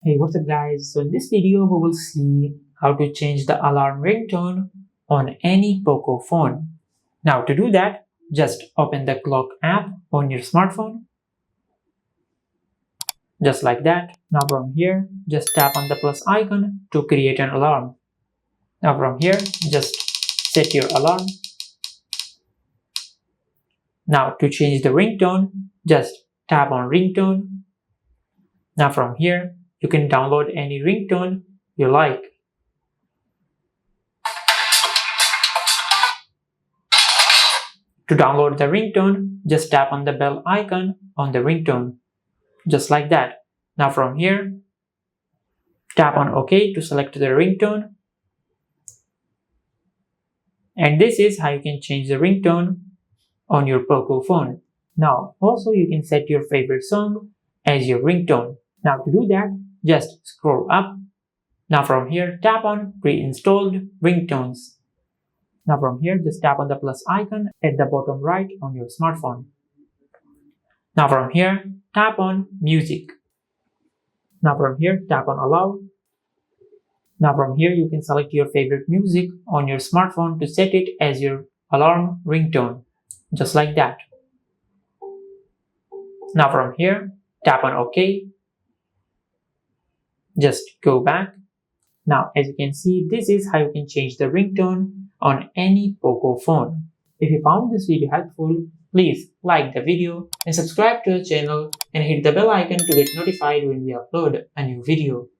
Hey, what's up guys? So in this video we will see how to change the alarm ringtone on any Poco phone. Now to do that, just open the clock app on your smartphone, just like that. Now from here, just tap on the plus icon to create an alarm. Now from here, just set your alarm. Now to change the ringtone, just tap on ringtone. Now from here, you can download any ringtone you like. To download the ringtone, just tap on the bell icon on the ringtone, just like that. Now from here, tap on OK to select the ringtone. And this is how you can change the ringtone on your Poco phone. Now also you can set your favorite song as your ringtone. Now to do that, just scroll up. Now from here, tap on pre-installed ringtones. Now from here, just tap on the plus icon at the bottom right on your smartphone. Now from here, tap on music. Now from here, tap on allow. Now from here, you can select your favorite music on your smartphone to set it as your alarm ringtone, just like that. Now from here, tap on OK. Just go back. Now as you can see, this is how you can change the ringtone on any Poco phone. If you found this video helpful, please like the video and subscribe to our channel and hit the bell icon to get notified when we upload a new video.